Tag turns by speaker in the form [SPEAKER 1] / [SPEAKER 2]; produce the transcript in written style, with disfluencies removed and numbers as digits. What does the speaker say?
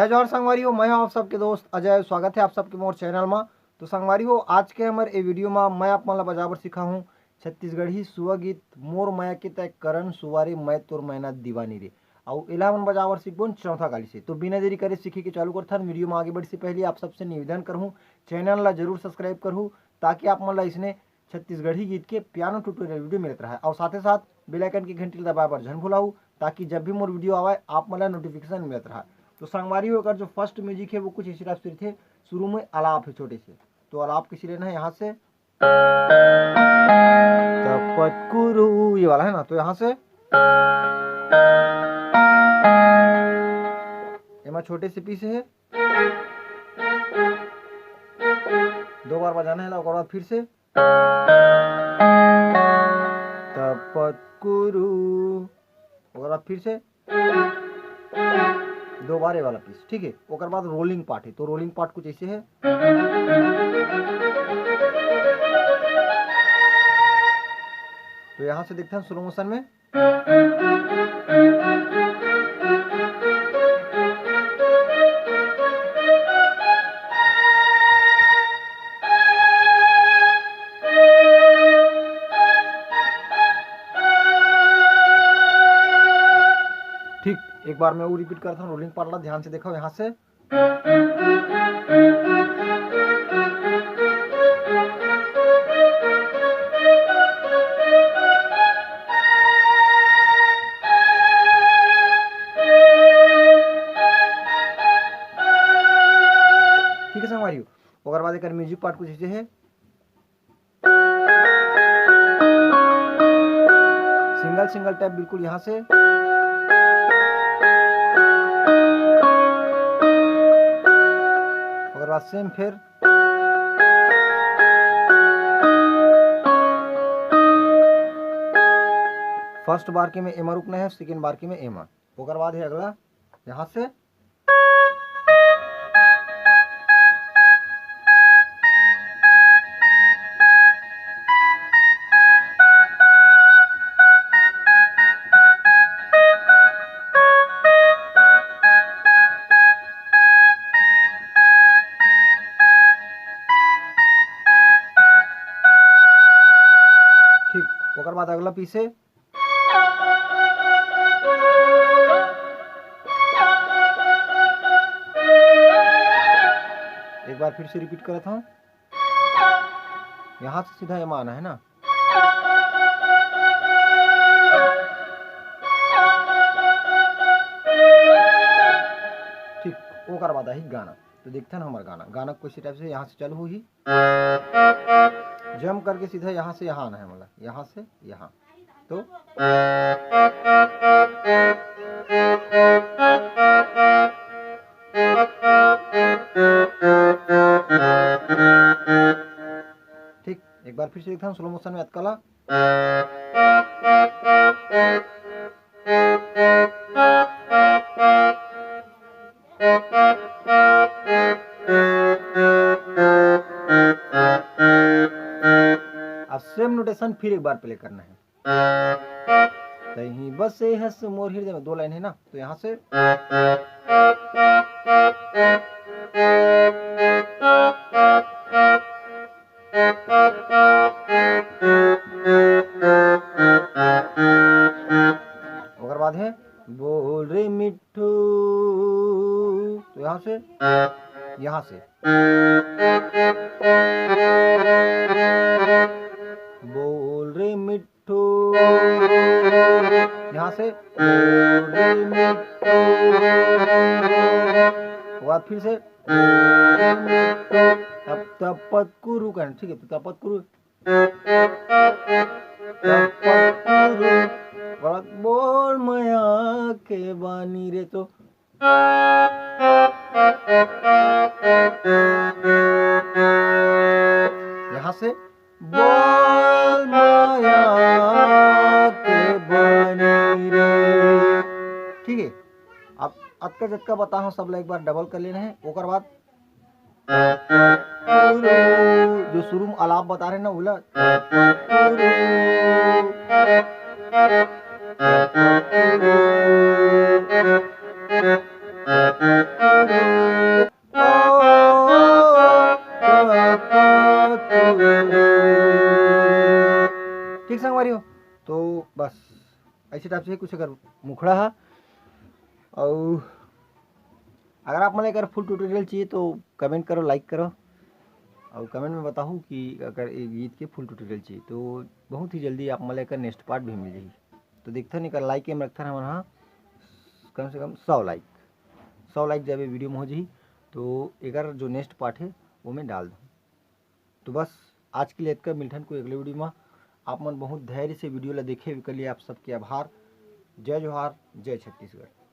[SPEAKER 1] जय जोहर संगवारी हो, मैं आप सबके दोस्त अजय। स्वागत है आप सबके मोर चैनल में। तो संगवारी हो, आज के हमारे वीडियो में मैं आप मन ला बजाबर सिखा हूँ छत्तीसगढ़ी सुआ गीत मोर माया के तय करन सुवारे मैं तोर मैना दीवानी रे। और इला मन बजावर सीखबो चौथा गाली से। तो बिना देरी करे सीखे के चालू करथन। वीडियो में आगे बढ़े से पहले आप सबसे निवेदन करूँ चैनल ला जरूर सब्सक्राइब करूँ, ताकि आप मन ला इसने छत्तीसगढ़ी गीत के पियानो ट्यूटोरियल वीडियो मिलता रहा। और साथ ही साथ बेल आइकन की घंटी दबाए पर झन भुलाऊ, ताकि जब भी मोर वीडियो आवे आप मन ला नोटिफिकेशन मिलता रहा। तो संगवारी होकर जो फर्स्ट म्यूजिक है वो कुछ इस तरह से थे। शुरू में आलाप है छोटे से, तो आलाप किसी लेना है यहाँ से तपतकुरु, ये वाला है ना। तो यहाँ से एमा छोटे से पीस है, दो बार बजाना है। और बाद फिर से तपतकुरु, और बाद फिर से दो बार ये वाला पीस, ठीक है। और बाद रोलिंग पार्ट है। तो रोलिंग पार्ट कुछ ऐसे है। तो यहां से देखते हैं स्लो मोशन में। ठीक, एक बार मैं वो रिपीट करता हूँ। रोलिंग पार्ट ला ध्यान से देखो यहाँ से। ठीक है संगवारी। और बाद एक म्यूजिक पार्ट कुछ ऐसे है। सिंगल सिंगल टैप बिल्कुल यहाँ से। और बाद सेम फिर फर्स्ट बार के में एमा रुकना है, सेकेंड बार के में एमा। और बाद है अगला यहाँ से ठीक। और बाद अगला पीस है। एक बार फिर से रिपीट करता हूँ। यहां से सीधा एमा आना है ना। ठीक। ओकर बाद ही गाना। तो देखते हैं हमारा गाना। गाना कुछ टाइप से यहाँ से चालू हुई, जम करके सीधा यहाँ से यहाँ आना है, मतलब यहाँ से यहाँ। तो ठीक। एक बार फिर से देखता हूँ स्लो मोशन में अतकला। अब सेम नोटेशन फिर एक बार प्ले करना है। कहीं बसे हंस मोर हृदय में, दो लाइन है ना। तो यहाँ से और बाद है बोल रे मिट्ठू। तो यहाँ से बोल रे मिट्ठू, यहाँ से बोल रे मिट्ठू। और फिर से अब तपतकुरु करना, ठीक है। तो तपतकुरु बोल माया के बानी रे। तो यहाँ से बोल माया के बानी रे, ठीक है। अब अतका जतका बता हूँ सब एक बार डबल कर लेना है। ओकर बाद जो शुरू में आलाप बता रहे ना उला, संगवारी हो। तो बस ऐसे टाइप से कुछ अगर मुखड़ा है, और अगर आप मन अगर फुल ट्यूटोरियल चाहिए तो कमेंट करो, लाइक करो, और कमेंट में बताओ कि अगर ये गीत के फुल ट्यूटोरियल चाहिए तो बहुत ही जल्दी आप मन का नेक्स्ट पार्ट भी मिल जाएगी। तो देखते नहीं कर लाइक में रखता है हाँ कम से कम 100 लाइक जब ये वीडियो में हो जाए तो अगर जो नेक्स्ट पार्ट है वो मैं डाल दूँ। तो बस आज के लिए इतना, मिलथन को अगले वीडियो में। आप मन बहुत धैर्य से वीडियो ला देखे के लिए आप सबके आभार। जय जोहार, जय छत्तीसगढ़।